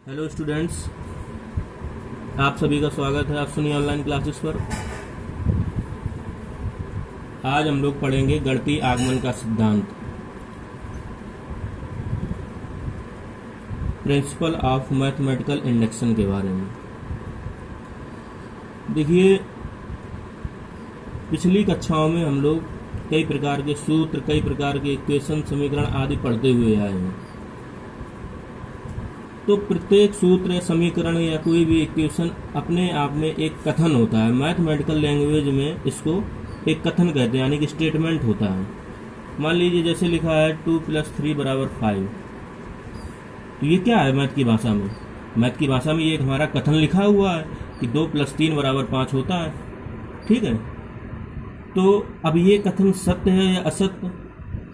Hello students, आप सभी का स्वागत है आप सुनिए ऑनलाइन क्लासेस पर। आज हम लोग पढ़ेंगे गणितीय आगमन का सिद्धांत, प्रिंसिपल ऑफ मैथमेटिकल इंडक्शन के बारे में। देखिए, पिछली कक्षाओं में हम लोग कई प्रकार के सूत्र, कई प्रकार के इक्वेशन, समीकरण आदि पढ़ते हुए आए हैं। तो प्रत्येक सूत्र, समीकरण या कोई भी इक्वेशन अपने आप में एक कथन होता है। मैथमेटिकल लैंग्वेज में इसको एक कथन कहते हैं, यानी कि स्टेटमेंट होता है। मान लीजिए जैसे लिखा है 2 + 3 = 5। तो ये क्या है मैथ की भाषा में? मैथ की भाषा में ये एक हमारा कथन लिखा हुआ है कि 2 + 3 = 5 होता है। ठीक है, तो अब ये कथन सत्य है या असत्य,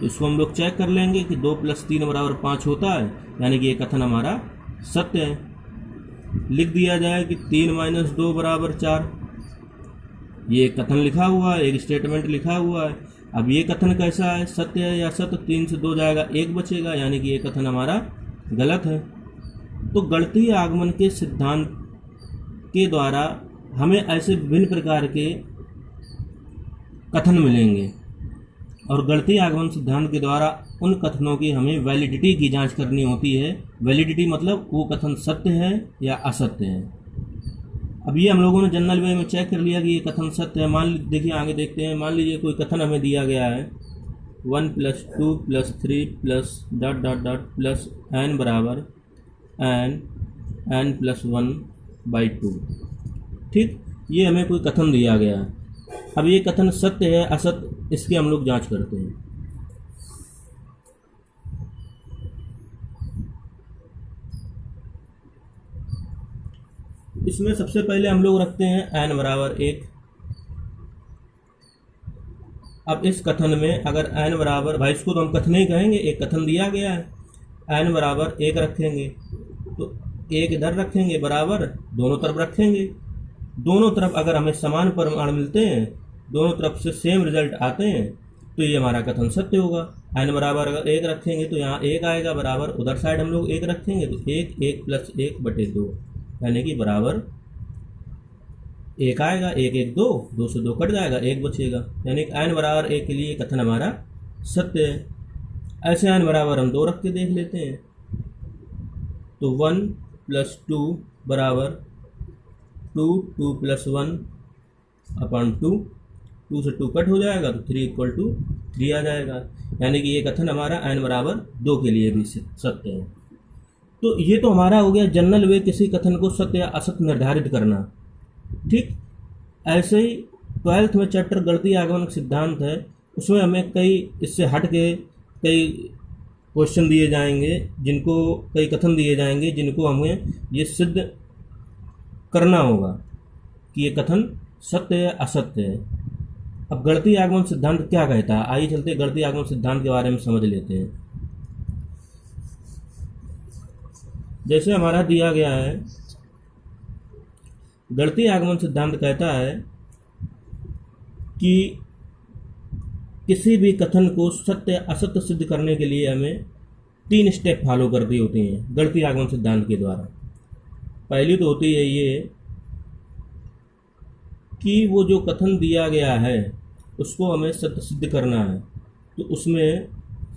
तो इसको हम लोग चेक कर लेंगे कि 2 + 3 = 5 होता है, यानी कि ये कथन हमारा सत्य है। लिख दिया जाए कि 3 - 2 = 4। ये एक कथन लिखा हुआ है, एक स्टेटमेंट लिखा हुआ है। अब ये कथन कैसा है, सत्य है या असत्य? 3 से 2 जाएगा, 1 बचेगा, यानी कि ये कथन हमारा गलत है। तो गणितीय आगमन के सिद्धांत के द्वारा हमें ऐसे विभिन्न प्रकार के कथन मिलेंगे, और गणितीय आगमन सिद्धांत के द्वारा उन कथनों की हमें वैलिडिटी की जांच करनी होती है। वैलिडिटी मतलब वो कथन सत्य है या असत्य है। अब ये हम लोगों ने जनरल वे में चेक कर लिया कि ये कथन सत्य है। देखिए आगे देखते हैं। मान लीजिए कोई कथन हमें दिया गया है 1 + 2 + 3 + ... n बराबर n +1/2। ठीक, ये हमें कोई कथन दिया गया है। अब ये कथन सत्य है असत्य, इसकी हम लोग जांच करते हैं। इसमें सबसे पहले हम लोग रखते हैं n = 1। अब इस कथन में अगर n बराबर, भाई इसको तो हम कथन ही कहेंगे, एक कथन दिया गया है, n = 1 रखेंगे, तो 1 इधर रखेंगे, बराबर दोनों तरफ रखेंगे। दोनों तरफ अगर हमें समान परिमाण मिलते हैं, दोनों तरफ से सेम रिजल्ट आते हैं, तो ये हमारा कथन सत्य होगा। n बराबर अगर 1 रखेंगे तो यहाँ 1 आएगा, बराबर उधर साइड हम लोग 1 रखेंगे, तो 1 + 1/2, यानी कि बराबर 1 आएगा। 1 1 2, 2 से 2 कट जाएगा, 1 बचेगा, यानी कि n = 1 के लिए कथन हमारा सत्य है। ऐसे n बराबर हम 2 रख के देख लेते हैं, तो 1 + 2 = 2, 2 + 1/2, 2 से 2 कट हो जाएगा, तो 3 = 3 आ जाएगा, यानी कि ये कथन हमारा n = 2 के लिए भी सत्य है। तो ये तो हमारा हो गया जनरल वे किसी कथन को सत्य या असत्य निर्धारित करना। ठीक, ऐसे ही 12th में चैप्टर गणितीय आगमन सिद्धांत है, उसमें हमें कई इससे हट के कई क्वेश्चन दिए जाएंगे, कई कथन दिए जाएंगे जिनको हमें ये सिद्ध करना होगा कि ये कथन सत्य है असत्य है। अब गणितीय आगमन सिद्धांत क्या कहता है, आइए चलते गणितीय आगमन सिद्धांत के बारे में समझ लेते हैं। जैसे हमारा दिया गया है, गणितीय आगमन सिद्धांत कहता है कि किसी भी कथन को सत्य असत्य सिद्ध करने के लिए हमें 3 स्टेप फॉलो करती होती हैं गणितीय आगमन सिद्धांत के द्वारा। पहली तो होती है ये कि वो जो कथन दिया गया है उसको हमें सत्य सिद्ध करना है, तो उसमें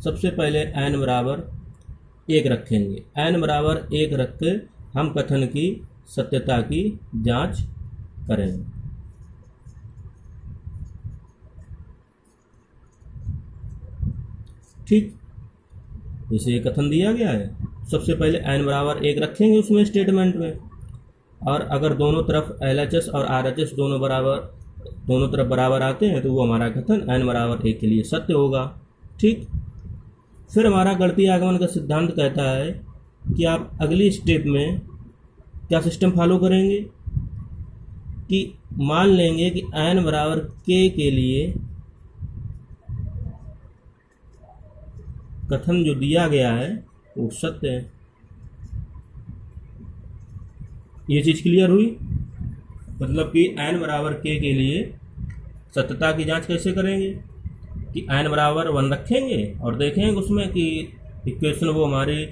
सबसे पहले n = 1 रखेंगे। n = 1 रख के हम कथन की सत्यता की जांच करेंगे। ठीक, जैसे ये कथन दिया गया है, सबसे पहले n = 1 रखेंगे उसमें स्टेटमेंट में, और अगर दोनों तरफ LHS और RHS दोनों तरफ बराबर आते हैं, तो वो हमारा कथन n = 1 के लिए सत्य होगा। ठीक, फिर हमारा गणितीय आगमन का सिद्धांत कहता है कि आप अगली स्टेप में क्या सिस्टम फॉलो करेंगे कि मान लेंगे कि n = k के लिए कथन जो दिया गया है वो सत्य है। ये चीज़ क्लियर हुई? मतलब कि n = k के लिए सत्यता की जांच कैसे करेंगे कि n = 1 रखेंगे और देखेंगे उसमें कि इक्वेशन वो हमारी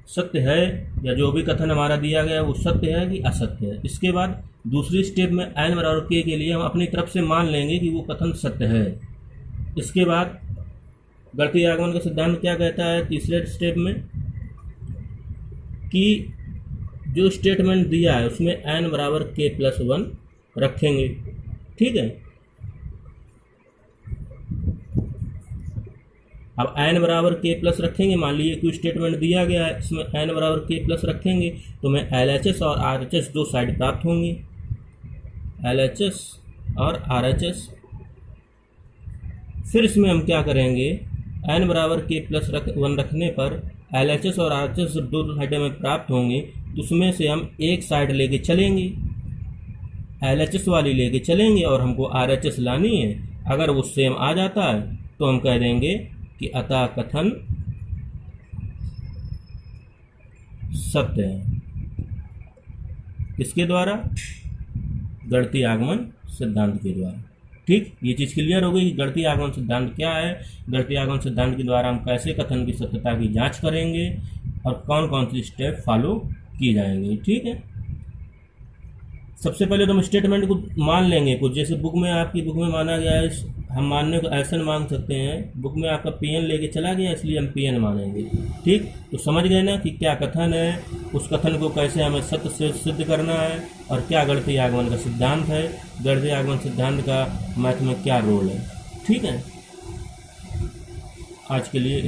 सत्य है, या जो भी कथन हमारा दिया गया है वो सत्य है कि असत्य है। इसके बाद दूसरी स्टेप में n बराबर k के लिए हम अपनी तरफ से मान लेंगे कि वो कथन सत्य है। इसके बाद गणितीय आगमन का सिद्धांत क्या कहता है तीसरे स्टेप में, कि जो स्टेटमेंट दिया है उसमें n बराबर k+1 रखेंगे। ठीक है, अब n बराबर k प्लस रखेंगे। मान लीजिए कोई स्टेटमेंट दिया गया है, इसमें n बराबर k प्लस रखेंगे तो हमें LHS और RHS दो साइड प्राप्त होंगी, LHS और RHS। फिर इसमें हम क्या करेंगे, n बराबर k+1 रखने पर LHS और RHS दो साइडें में प्राप्त होंगी, तो उसमें से हम एक साइड लेके चलेंगे, LHS वाली लेके चलेंगे और हमको RHS लानी है। अगर वो सेम आ जाता है तो हम कह देंगे कि अतः कथन सत्य है। किसके द्वारा? गणितीय आगमन सिद्धांत के द्वारा। ठीक, ये चीज़ क्लियर हो गई कि गणितीय आगमन सिद्धांत क्या है, गणितीय आगमन सिद्धांत के द्वारा हम कैसे कथन की सत्यता की जांच करेंगे और कौन कौन सी स्टेप फॉलो की जाएंगी। ठीक है, सबसे पहले तो हम स्टेटमेंट को मान लेंगे कुछ, जैसे बुक में, आपकी बुक में माना गया है, हम मानने को ऐसा मान सकते हैं, बुक में आपका PN लेके चला गया इसलिए हम PN मानेंगे। ठीक, तो समझ गए ना कि क्या कथन है, उस कथन को कैसे हमें सत्य से सिद्ध करना है और क्या गणितीय आगमन का सिद्धांत है, गणितीय आगमन सिद्धांत का मैथ में क्या रोल है। ठीक है, आज के लिए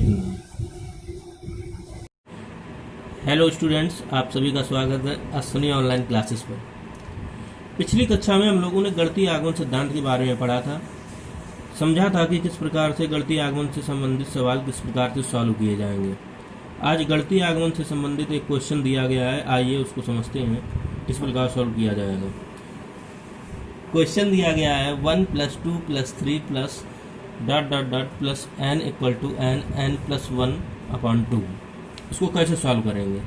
हेलो स्टूडेंट्स, आप सभी का स्वागत है अश्विनी ऑनलाइन क्लासेस पर। पिछली कक्षा में हम लोगों ने गणितीय आगमन सिद्धांत के बारे में पढ़ा था, समझा था कि किस प्रकार से गणितीय आगमन से संबंधित सवाल किस प्रकार से सॉल्व किए जाएंगे। आज गणितीय आगमन से संबंधित एक क्वेश्चन दिया गया है, आइए उसको समझते हैं किस प्रकार सॉल्व किया जाएगा। क्वेश्चन दिया गया है 1 + 2 + 3 + ... प्लस n = n n+1/2। इसको कैसे सॉल्व करेंगे?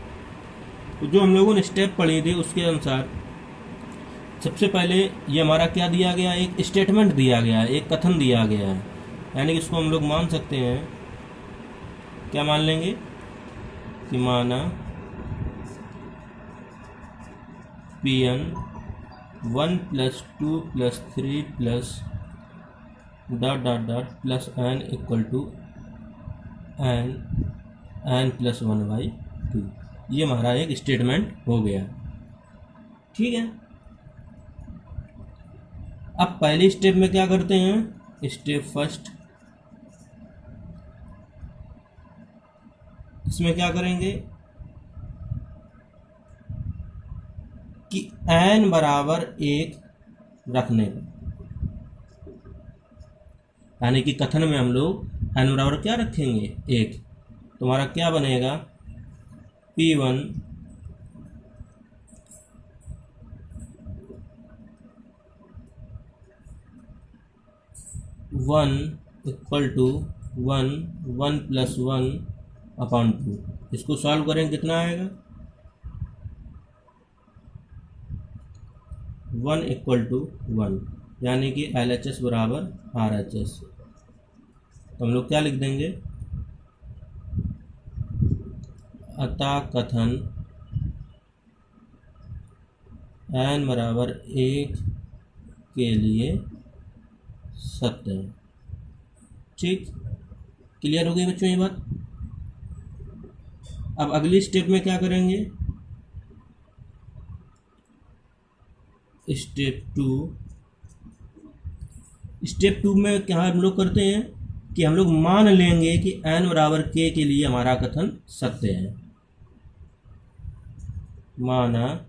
तो जो हम लोगों ने स्टेप पढ़ी थी उसके अनुसार सबसे पहले ये हमारा क्या दिया गया, एक स्टेटमेंट दिया गया है, एक कथन दिया गया है, यानी कि इसको हम लोग मान सकते हैं, क्या मान लेंगे कि माना Pn 1 + 2 + 3 + ... plus n = n n+1/2। ये हमारा एक स्टेटमेंट हो गया। ठीक है, अब पहले स्टेप में क्या करते हैं, स्टेप फर्स्ट, इसमें क्या करेंगे कि n बराबर 1 रखने पर, यानी कि कथन में हम लोग n बराबर क्या रखेंगे, 1, तो हमारा क्या बनेगा, P1 1 = 1 1+1/2। इसको सॉल्व करेंगे कितना आएगा, 1 = 1, यानी कि LHS बराबर RHS। तो हम लोग क्या लिख देंगे, अतः कथन n बराबर 1 के लिए सत्य है। ठीक, क्लियर हो गई बच्चों ये बात। अब अगली स्टेप में क्या करेंगे, स्टेप टू में क्या हम लोग करते हैं कि हम लोग मान लेंगे कि n बराबर k के लिए हमारा कथन सत्य है। माना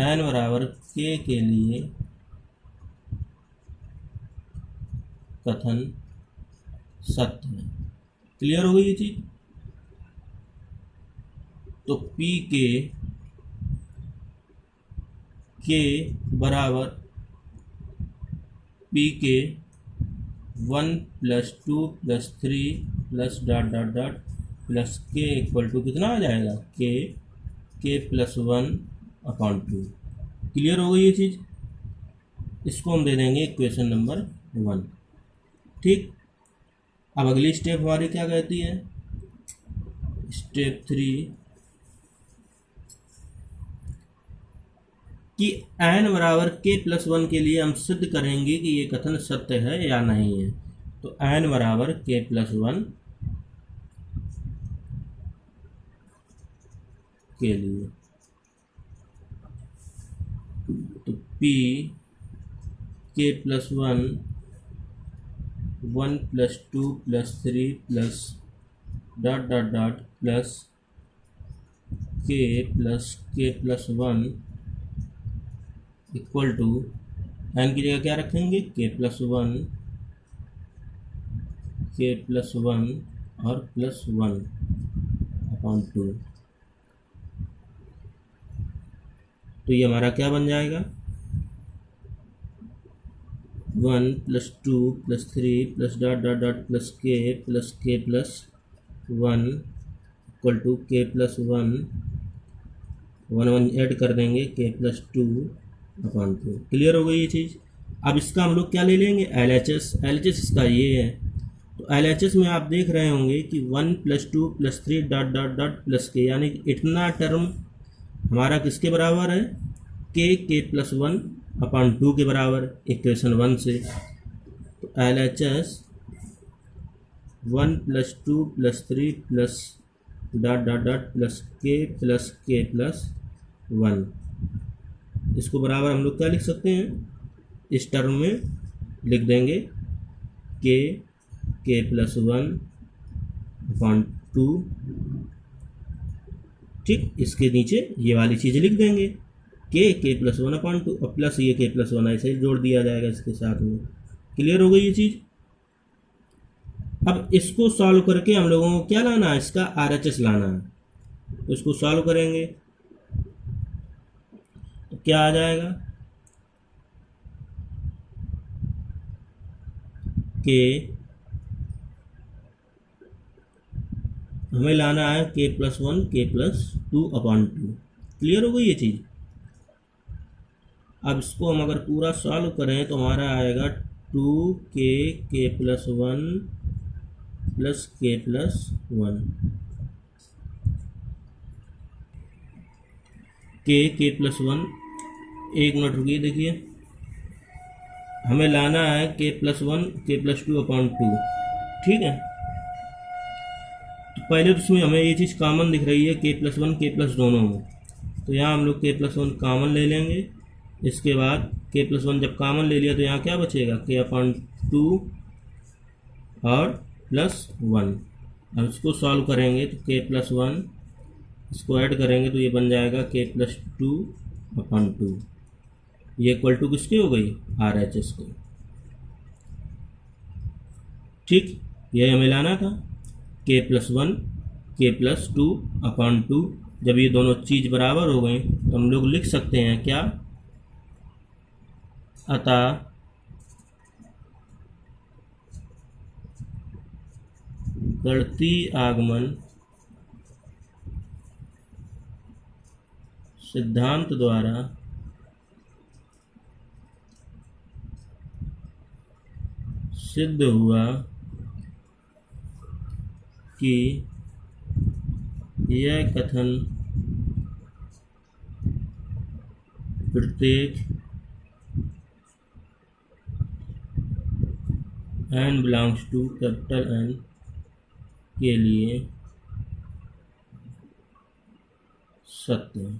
n बराबर k के लिए कथन सत्य है। क्लियर हो गई ये चीज। तो k बराबर Pk 1 + 2 + 3 + ... प्लस k = कितना आ जाएगा, k+1/2। क्लियर हो गई ये चीज़। इसको हम दे देंगे इक्वेशन नंबर 1। ठीक, अब अगली स्टेप हमारी क्या कहती है, स्टेप 3 कि n बराबर k+1 के लिए हम सिद्ध करेंगे कि ये कथन सत्य है या नहीं है। तो n बराबर k+1 के लिए तो p k+1 1 + 2 + 3 plus plus k+1 equal to n की जगह क्या रखेंगे k+1 और +1/2। तो ये हमारा क्या बन जाएगा 1 + 2 + 3 plus k+1 equal to k+1 1 add कर देंगे k+2/2। क्लियर हो गई ये चीज़। अब इसका हम लोग क्या ले लेंगे LHS इसका ये है। तो LHS में आप देख रहे होंगे कि 1 + 2 + 3 प्लस के, यानी कि इतना टर्म हमारा किसके बराबर है k+1/2 के बराबर इक्वेशन 1 से। तो LHS 1 + 2 + 3 प्लस k+1। इसको बराबर हम लोग क्या लिख सकते हैं, इस टर्म में लिख देंगे k+1/2। ठीक, इसके नीचे ये वाली चीज़ लिख देंगे k+1/2 और प्लस ये k+1 ऐसे ही जोड़ दिया जाएगा इसके साथ में। क्लियर हो गई ये चीज़। अब इसको सॉल्व करके हम लोगों को क्या लाना है, इसका RHS लाना है। तो इसको सॉल्व करेंगे तो क्या आ जाएगा कि हमें लाना है k+1 k+2/2। क्लियर हो गई ये चीज़। अब इसको हम अगर पूरा सॉल्व करें तो हमारा आएगा 2k k+1 plus k+1 k+1। एक मिनट रुकिए, देखिए हमें लाना है k+1 k+2/2। ठीक है, तो पहले तो इसमें हमें ये चीज़ कॉमन दिख रही है k+1 k+ दोनों में। तो यहाँ हम लोग k+1 कॉमन ले लेंगे। इसके बाद k+1 जब कॉमन ले लिया तो यहाँ क्या बचेगा k/2 और +1। अब इसको सॉल्व करेंगे तो k+1 इसको ऐड करेंगे तो ये बन जाएगा k+2/2। ये इक्वल टू किसकी हो गई RHS की। ठीक, ये हमें लाना था k+1 k+2/2। जब ये दोनों चीज़ बराबर हो गई तो हम लोग लिख सकते हैं क्या, अतः गणितीय आगमन सिद्धांत द्वारा सिद्ध हुआ कि यह कथन प्रत्येक n∈N के लिए सत्य है।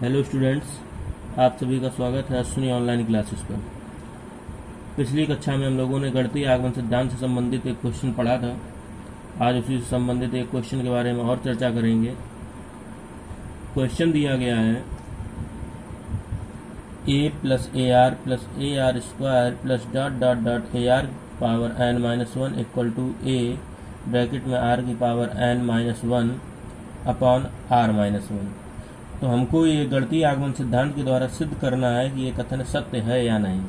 हेलो स्टूडेंट्स, आप सभी का स्वागत है अश्विनी ऑनलाइन क्लासेस पर। पिछली कक्षा में हम लोगों ने गणितीय आगमन सिद्धांत से संबंधित एक क्वेश्चन पढ़ा था। आज उसी से संबंधित एक क्वेश्चन के बारे में और चर्चा करेंगे। क्वेश्चन दिया गया है a + AR + AR² + AR⁻n-1 equal to a bracket में r⁻1/r-1। तो हमको ये गणितीय आगमन सिद्धांत के द्वारा सिद्ध करना है कि ये कथन सत्य है या नहीं।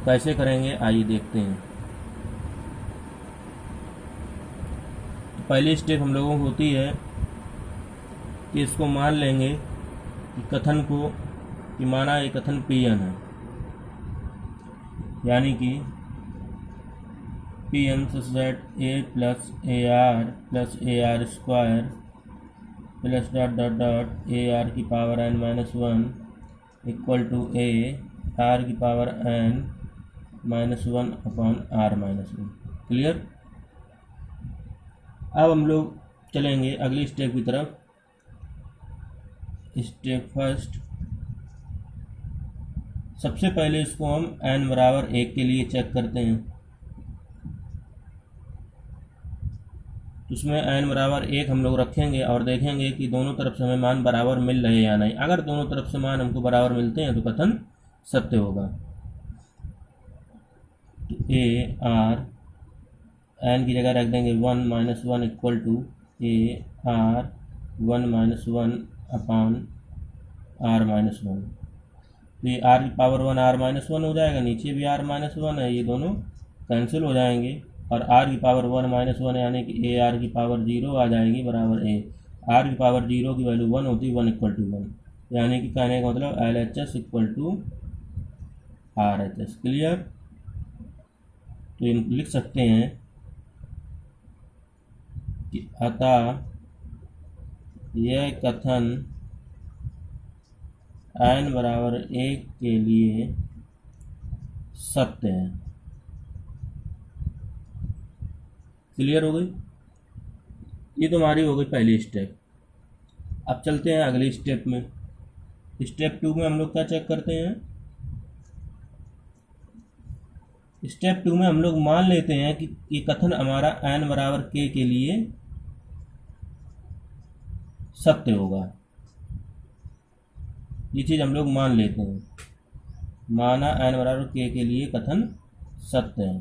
कैसे करेंगे आइए देखते हैं। तो पहली स्टेप हम लोगों को होती है कि इसको मान लेंगे कि कथन को कि माना ये कथन Pn है, यानी कि P N such that a plus A R square plus dot dot dot A R की power n minus one equal to A R की power n minus one upon are minus one. Clear. अब हम लोग चलेंगे अगली step की तरफ। Step first, सबसे पहले इसको हम n बराबर 1 के लिए चेक करते हैं। उसमें n बराबर 1 हम लोग रखेंगे और देखेंगे कि दोनों तरफ से हमें मान बराबर मिल रहे हैं या नहीं। अगर दोनों तरफ से मान हमको बराबर मिलते हैं तो कथन सत्य होगा। तो ए आर n की जगह रख देंगे 1 minus one equal to A R 1 minus one upon are minus one. तो ये आर की पावर 1 आर माइनस वन हो जाएगा, नीचे भी आर माइनस वन है, ये दोनों कैंसिल हो जाएंगे और आर की पावर 1 माइनस वन यानी कि ए आर की पावर 0 आ जाएगी बराबर ए। आर की पावर 0 की वैल्यू 1 होती है, 1 इक्वल टू 1, यानी कि कहने का मतलब L H S equal to R H S. Clear. तो हम लिख सकते हैं कि अतः यह कथन n बराबर 1 के लिए सत्य है। क्लियर हो गई। ये तो हमारी हो गई पहली स्टेप। अब चलते हैं अगली स्टेप में। स्टेप 2 में हम लोग क्या चेक करते हैं। स्टेप 2 में हम लोग मान लेते हैं कि ये कथन हमारा n बराबर k के लिए सत्य होगा। ये चीज़ हम लोग मान लेते हैं, माना n बराबर k के लिए कथन सत्य है।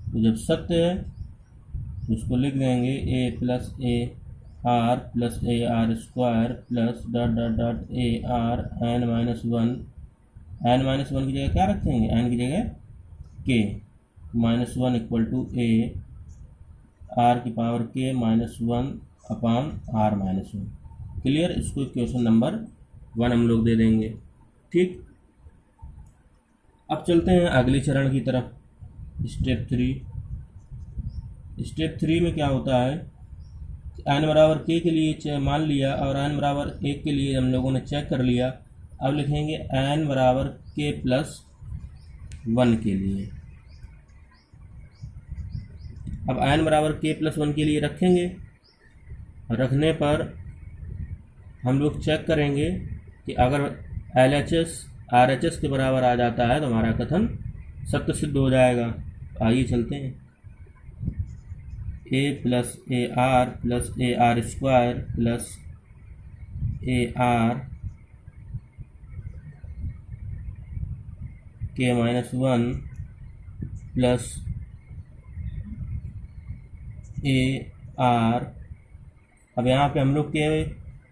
तो जब सत्य है तो उसको लिख देंगे a plus A R plus A R square plus dot dot dot A R N minus one. N minus one की जगह क्या रखेंगे, एन की जगह K minus one equal to A R की पावर के minus one upon are minus one. Clear. इसको question number 1 हम लोग दे देंगे। ठीक। अब चलते हैं अगले चरण की तरफ, स्टेप 3। स्टेप 3 में क्या होता है, n बराबर k के लिए मान लिया और n बराबर 1 के लिए हम लोगों ने चेक कर लिया। अब लिखेंगे n बराबर k प्लस 1 के लिए। अब n बराबर k प्लस 1 के लिए रखेंगे। रखने पर हम लोग चेक करेंगे कि अगर LHS RHS के बराबर आ जाता है तो हमारा कथन सत्य सिद्ध हो जाएगा। आइए चलते हैं। a plus A R square plus A r के माइनस वन प्लस ए आर। अब यहाँ पे हम लोग के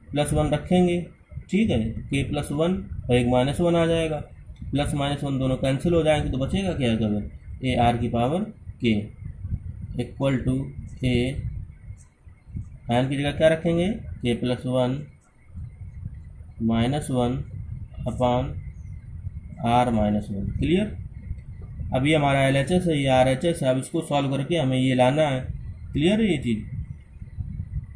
प्लस 1 रखेंगे। ठीक है। के प्लस 1 और एक माइनस 1 आ जाएगा, प्लस माइनस 1 दोनों कैंसिल हो जाएंगे तो बचेगा क्या केवल ए आर की power k equal to a n की जगह क्या रखेंगे, k plus 1 minus 1 upon are minus 1। Clear. अब ये हमारा एल एच एस है, ये आर एच एस है। अब इसको सॉल्व करके हमें ये लाना है। क्लियर है ये चीज़।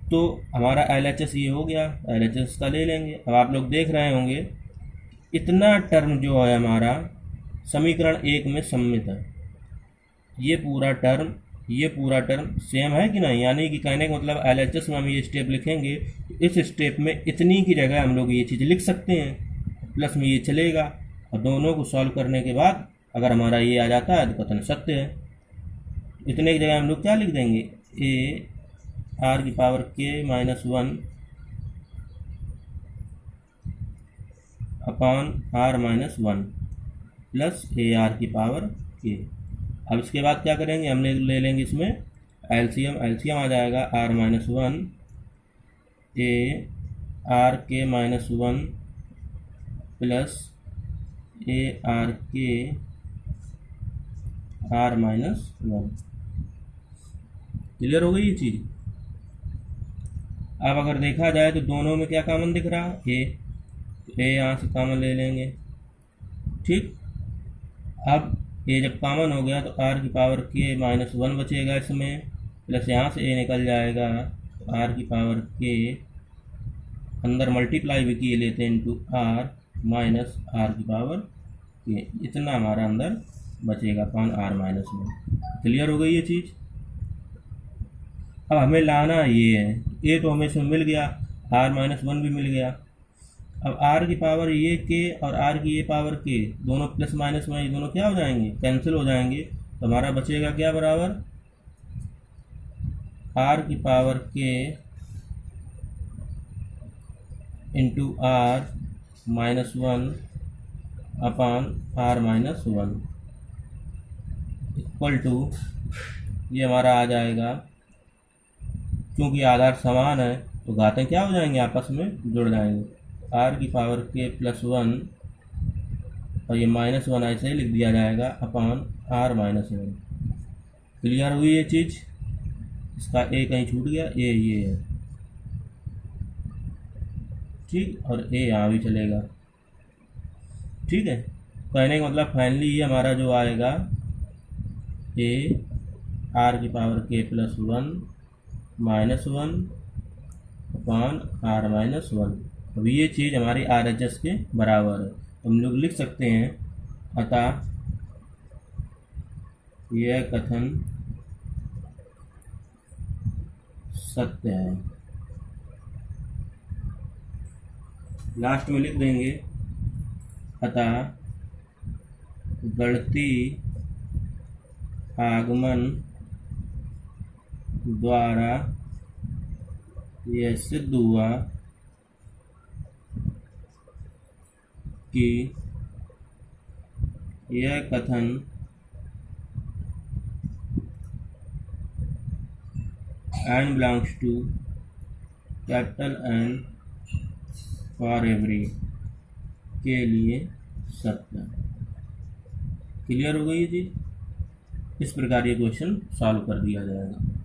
तो हमारा एल एच एस ये हो गया, एल एच एस का ले लेंगे। अब आप लोग देख रहे होंगे इतना टर्म जो है हमारा समीकरण 1 में सम्मित है। ये पूरा टर्म सेम है कि नहीं, यानी कि कहने का मतलब एल एच एस में हम ये स्टेप लिखेंगे तो इस स्टेप में इतनी की जगह हम लोग ये चीज़ लिख सकते हैं, प्लस में ये चलेगा और दोनों को सॉल्व करने के बाद अगर हमारा ये आ जाता है तो कथन सत्य है। इतने की जगह हम लोग क्या लिख देंगे, ए आर की पावर के minus 1 upon are minus 1 plus A R की पावर के। अब इसके बाद क्या करेंगे, हम ले लेंगे इसमें एलसीएम आ जाएगा आर माइनस 1 ए आर के माइनस 1 प्लस ए आर के आर माइनस 1। क्लियर हो गई ये चीज़। अब अगर देखा जाए तो दोनों में क्या कॉमन दिख रहा है, ए यहाँ से कॉमन ले लेंगे। ठीक। अब ए जब कॉमन हो गया तो आर की पावर के माइनस 1 बचेगा इसमें, प्लस यहाँ से ए निकल जाएगा तो आर की पावर के अंदर मल्टीप्लाई भी किए लेते हैं इंटू आर माइनस आर की पावर के, इतना हमारा अंदर बचेगा अपॉन आर माइनस 1। क्लियर हो गई ये चीज़। अब हमें लाना ये है, ए तो हमें इसमें मिल गया, आर माइनस 1 भी मिल गया। अब आर की पावर ये के और आर की ये पावर के, दोनों प्लस माइनस में ये दोनों क्या हो जाएंगे, कैंसिल हो जाएंगे। तो हमारा बचेगा क्या बराबर, आर की power k into r minus 1 upon are minus 1 equal to, ये हमारा आ जाएगा, क्योंकि आधार समान है तो घातें क्या हो जाएंगे, आपस में जुड़ जाएंगे। आर की पावर के प्लस 1 और ये माइनस 1 ऐसे ही लिख दिया जाएगा अपॉन आर माइनस 1। क्लियर हुई ये चीज़। इसका ए कहीं छूट गया, ए ये है ठीक, और ए यहाँ भी चलेगा ठीक है। कहने का मतलब फाइनली ये हमारा जो आएगा ए आर की power k plus 1 minus 1 upon are minus 1। अब ये चीज़ हमारी RHS के बराबर है, तो हम लोग लिख सकते हैं अतः यह कथन सत्य है। लास्ट में लिख देंगे अतः गणितीय आगमन द्वारा यह सिद्ध हुआ कि यह कथन n belongs to capital N for every के लिए सत्य। क्लियर हो गई जी। इस प्रकार ये क्वेश्चन सॉल्व कर दिया जाएगा।